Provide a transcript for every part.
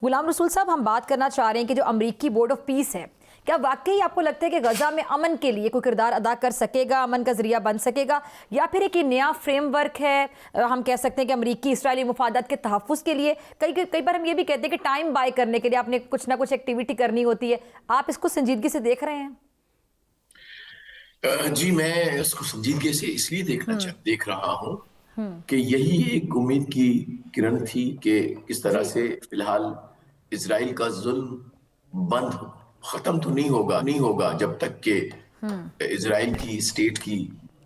गुलाम रसूल साहब, हम बात करना चाह रहे हैं कि जो अमरीकी बोर्ड ऑफ पीस है, क्या वाकई आपको लगता है कि गजा में अमन के लिए कोई किरदार अदा कर सकेगा, अमन का जरिया बन सकेगा, या फिर एक नया फ्रेमवर्क है? हम कह सकते हैं कि अमरीकी इसराइली मुफादात के तहफ़्फ़ुज़ के लिए कई बार हम ये भी कहते हैं कि टाइम बाय करने के लिए आपने कुछ ना कुछ एक्टिविटी करनी होती है। आप इसको संजीदगी से देख रहे हैं? जी, मैं इसको संजीदगी से इसलिए हम्म। देख रहा हूँ कि यही एक उम्मीद की किरण थी कि किस तरह जी। से फिलहाल इजराइल का जुल्म बंद खत्म तो नहीं होगा जब तक कि हम्म। इजराइल की स्टेट की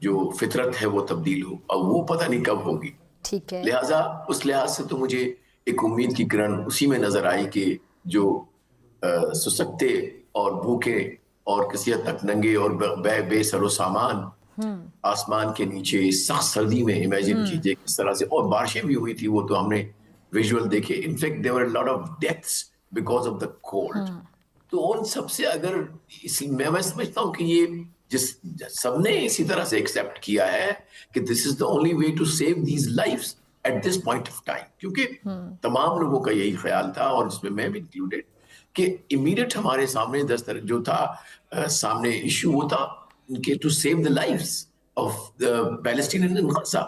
जो फितरत है वो तब्दील हो। अब वो पता नहीं कब होगी। ठीक है। लिहाजा उस लिहाज से तो मुझे एक उम्मीद की किरण उसी में नजर आई कि जो सुसक्ते और भूखे और किसी हद तक नंगे और बेसरो सामान हम्म। आसमान के नीचे सख्त सर्दी में इमेजिन हम्म। कीजिए किस तरह से, और बारिशें भी हुई थी, वो तो हमने विजुअल देखे। In fact there were lot of deaths because of the cold. Hmm. तो उन सबसे अगर मैं समझता हूँ कि ये जिस सबने इसी तरह से एक्सेप्ट किया है कि this is the only way to save these lives at this point of time, क्योंकि हम्म। तमाम लोगों का यही ख्याल था और जिसमें मैं भी इंक्लूडेड कि इमीडिएट हमारे सामने जो था सामने इशू वो था कि to save the lives of the Palestinian in Gaza.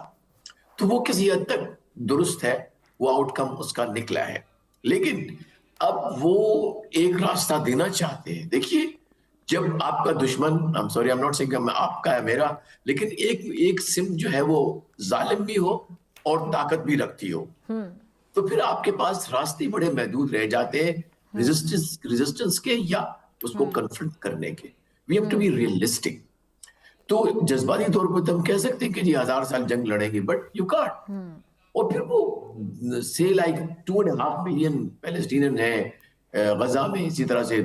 तो वो किसी हद तक दुरुस्त है, वो आउटकम उसका निकला है। लेकिन अब वो एक रास्ता देना चाहते हैं। देखिए, जब आपका दुश्मन, I am sorry, I am not saying आपका है मेरा, लेकिन एक एक सिम जो है वो जालिम भी हो और ताकत भी रखती हो, हम्म। तो फिर आपके पास रास्ते बड़े महदूद रह जाते हैं हम्म। रेजिस्टेंस के या उसको हम्म। कन्फ्रंट करने के। We have to be hmm. Realistic. तो जज्बाती तौर पर तो हम कह सकते हैं कि जी 1000 साल जंग लड़ेंगे, बट यू कांट। हम्म। और फिर वो से लाइक 2.5 मिलियन पैलेस्टीनियन है गजा में, इसी तरह से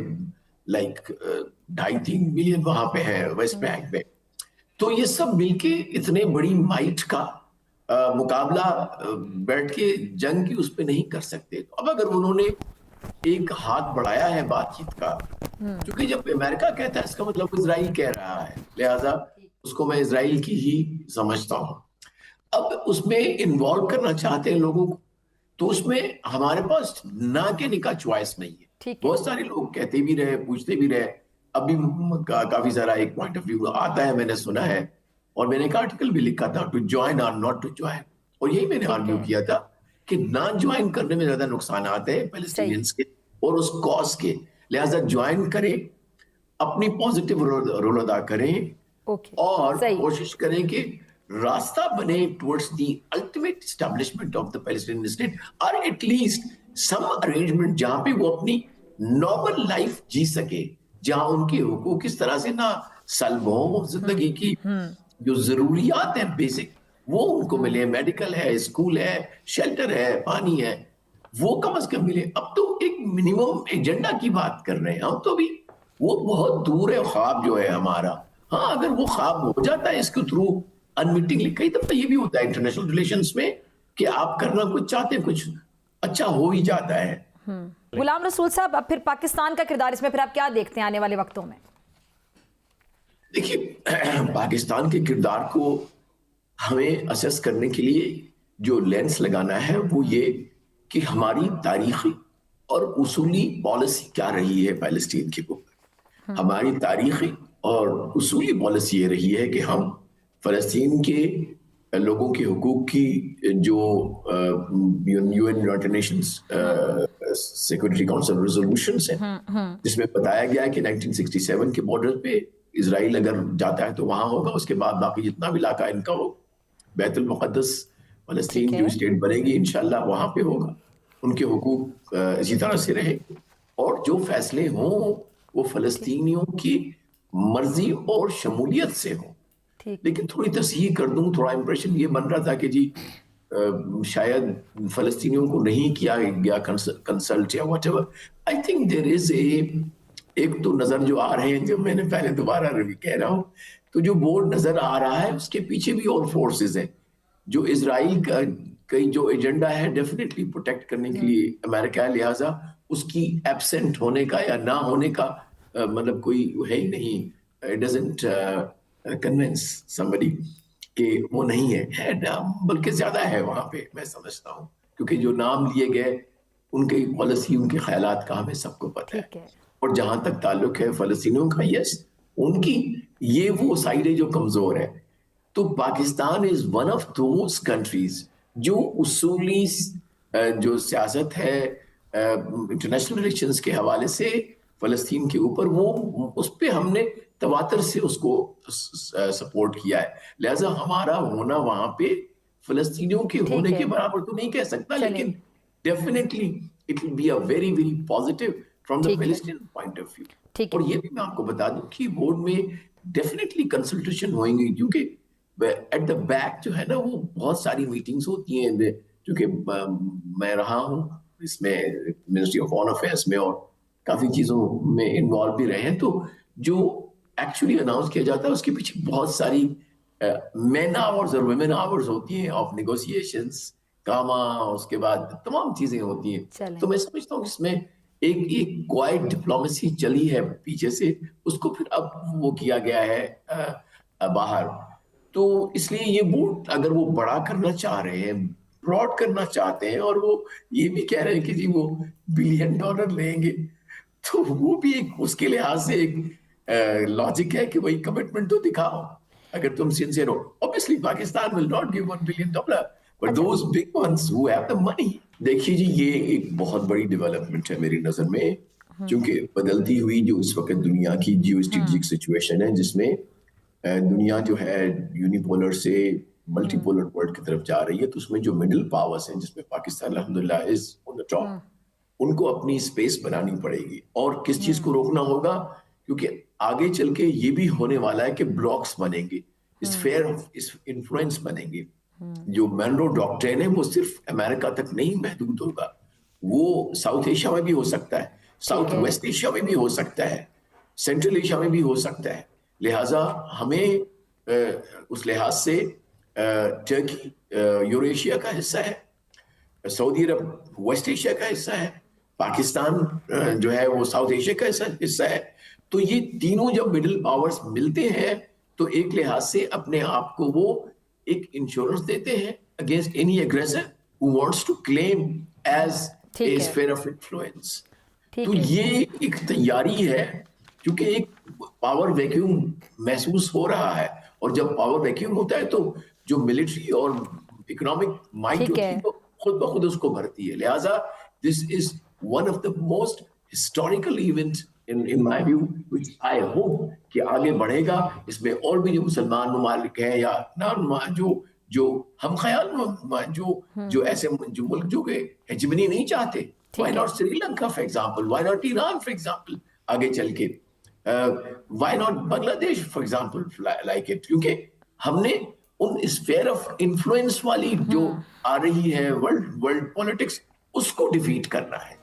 लाइक 2.5-3 मिलियन वहां पे है वेस्ट हम्म। बैंक में। तो ये सब मिलके इतने बड़ी माइट का मुकाबला बैठ के जंग की उस पे नहीं कर सकते। तो अब अगर उन्होंने एक हाथ बढ़ाया है बातचीत का, क्योंकि जब अमेरिका कहता है इसका मतलब इजराइल कह रहा है, लिहाजा उसको मैं इजराइल की ही समझता हूं। अब उसमें इन्वॉल्व करना चाहते हैं लोगों को, तो उसमें हमारे पास ना कहने का चॉइस नहीं है। ठीक है। बहुत सारे लोग कहते भी रहे, पूछते भी रहे। अभी काफी सारा एक पॉइंट ऑफ व्यू आता है, मैंने सुना है, और मैंने एक आर्टिकल भी लिखा था, टू ज्वाइन और नॉट टू ज्वाइन। और यही मैंने ठीक आर्ग्यू है। किया था कि ना ज्वाइन करने में ज्यादा नुकसान आते हैं सही। पैलेस्टीनियंस के और उस कॉज के। लिहाजा ज्वाइन करें, अपनी पॉजिटिव रोल अदा करें ओके। और सही। कोशिश करें कि रास्ता बने towards the ultimate establishment of the Palestinian state, और एटलीस्ट सम अरेंजमेंट जहां पे वो अपनी नॉर्मल लाइफ जी सके, जहां उनके हुकूक इस तरह से ना सल्ब हो, हम्म। जिंदगी की हम्म। जो जरूरियात हैं बेसिक वो उनको मिले। मेडिकल है, स्कूल है, शेल्टर है, पानी है, वो कम से कम मिले। अब तो एक मिनिमम एजेंडा की बात कर रहे हैं हम, तो भी वो बहुत दूर है ख्वाब जो है हमारा। हाँ, अगर वो ख्वाब हो जाता है इसके थ्रू अनविटिंगली, कई दफा ये भी होता है इंटरनेशनल रिलेशंस में कि आप करना कुछ चाहते हैं, कुछ अच्छा हो ही जाता है। गुलाम रसूल साहब, अब फिर पाकिस्तान का किरदार इसमें फिर आप क्या देखते हैं आने वाले वक्तों में? देखिए, पाकिस्तान के किरदार को हमें असेस करने के लिए जो लेंस लगाना है वो ये कि हमारी तारीखी और उसूली पॉलिसी क्या रही है पैलेस्टीन के ऊपर। हमारी तारीखी और उसूली पॉलिसी ये रही है कि हम फलस्तीन के लोगों के हुकूक की जो UN United Nations security council resolutions है, जिसमें बताया गया है कि 1967 के बॉर्डर पे इसराइल अगर जाता है तो वहां होगा, उसके बाद बाकी जितना भी इलाका इनका हो, बैतुल मुक़द्दस ठीक फलस्तीन है। जो स्टेट बनेगी इंशाल्लाह वहां पे होगा, उनके हुकूक इसी तरह से रहे, और जो फैसले हों वो ठीक। फलस्तीनियों की मर्जी और शमूलियत से हो। ठीक। लेकिन थोड़ी तस्हीह कर दूं, थोड़ा इंप्रेशन ये बन रहा था कि जी शायद फलस्तीनियों को नहीं किया गया कंसल्ट या whatever. I think there is a एक तो नजर जो आ रहे हैं, जो मैंने पहले दोबारा रिव्यू कह रहा हूं, तो जो बोर्ड नजर आ रहा है उसके पीछे भी और फोर्सेस हैं। जो इसराइल का कई जो एजेंडा है डेफिनेटली प्रोटेक्ट करने के लिए अमेरिका है, लिहाजा उसकी एब्सेंट होने का या ना होने का मतलब कोई है ही नहीं। इट डजंट कन्विंस समबडी कि वो नहीं है, है ना, बल्कि ज्यादा है वहां पे, मैं समझता हूँ, क्योंकि जो नाम लिए गए उनकी पॉलिसी, उनके ख्यालात का हमें सबको पता है। ठीक है। और जहां तक ताल्लुक है फलस्तीनियों का, यस, उनकी ये वो साइड है जो कमजोर है। तो Pakistan is one of those countries जो उसूली जो सियासत है इंटरनेशनल रिलेशंस के हवाले से फलस्तीन के ऊपर, वो उस पर हमने तवातर से उसको सपोर्ट किया है। लिहाजा हमारा होना वहां पे फलस्तीनियों के ठीक होने है। के बराबर तो नहीं कह सकता, चलिए। लेकिन definitely it will be a very very positive from the ठीक है। Palestine point of view. ठीक और है। ये भी मैं आपको बता दूं कि बोर्ड में डेफिनेटली कंसल्टेशन होंगी, क्योंकि एट द बैक जो है ना, वो बहुत सारी मीटिंग्स होती हैं। क्योंकि मैं रहा हूँ इसमें मिनिस्ट्री ऑफ फॉरेन अफेयर्स में, और काफी चीजों में इन्वॉल्व भी रहे हैं। तो जो एक्चुअली अनाउंस किया जाता है उसके पीछे बहुत सारी मैन आवर्स और वुमेन आवर्स होती हैं ऑफ नेगोशिएशंस, कामा, उसके बाद तमाम चीजें होती हैं। चलें। तो मैं समझता हूँ इसमें एक एक क्वाइट डिप्लोमेसी चली है पीछे से, उसको फिर अब वो किया गया है बाहर। तो इसलिए ये बोर्ड अगर वो बड़ा करना चाह रहे हैं, ब्रॉड करना चाहते हैं, और वो ये भी कह रहे हैं कि जी वो $1 बिलियन लेंगे, तो वो भी एक उसके लिहाज से एक लॉजिक है कि भाई कमिटमेंट तो दिखाओ अगर तुम सिंसियर हो। Obviously Pakistan will not give $1 billion, but अच्छा। Those big ones who have the money. देखिए जी, ये एक बहुत बड़ी डेवलपमेंट है मेरी नजर में, क्योंकि बदलती हुई जो इस वक्त दुनिया की जियो स्ट्रेटेजिक सिचुएशन है, जिसमें दुनिया जो है यूनिपोलर से मल्टीपोलर वर्ल्ड की तरफ जा रही है, तो उसमें जो मिडिल पावर्स हैं, जिसमें पाकिस्तान अल्हम्दुलिल्लाह इज ऑन द टॉप, उनको अपनी स्पेस बनानी पड़ेगी। और किस चीज को रोकना होगा, क्योंकि आगे चल के ये भी होने वाला है कि ब्लॉक्स बनेंगे, स्फेयर ऑफ इन्फ्लुएंस बनेंगे। जो मैनरो डॉक्ट्रिन है वो सिर्फ अमेरिका तक नहीं महदूद होगा, वो साउथ एशिया में भी हो सकता है, ठीक साउथ है। वेस्ट एशिया में भी हो सकता है, सेंट्रल एशिया में भी हो सकता है। लिहाजा हमें उस लिहाज से टर्की यूरेशिया का हिस्सा है, सऊदी अरब वेस्ट एशिया का हिस्सा है, पाकिस्तान जो है वो साउथ एशिया का हिस्सा है। तो ये तीनों जब मिडिल पावर्स मिलते हैं, तो एक लिहाज से अपने आप को वो एक इंश्योरेंस देते हैं against any aggressor who wants to claim as a ठीक है। Sphere of influence. तो ठीक है। ये एक तैयारी है, क्योंकि एक पावर वैक्यूम महसूस हो रहा है, और जब पावर वैक्यूम होता है तो जो मिलिट्री और इकोनॉमिक माइट ठीक होती है। है वो खुद ब खुद उसको भरती है। लिहाजा this is one of the most historical event in my view, which I hope कि आगे बढ़ेगा। इसमें और भी जो मुसलमान ममालिक हैं या नॉन, जो जो हम ख्याल जो ऐसे जो मुल्क जो के हेजमनी नहीं चाहते, व्हाई ठीक नॉट है। Sri Lanka for example, why not Iran for example, आगे चल के why not Bangladesh for example like it, क्योंकि हमने उन स्फेयर ऑफ इन्फ्लुएंस वाली जो आ रही है वर्ल्ड वर्ल्ड पॉलिटिक्स, उसको डिफीट करना है।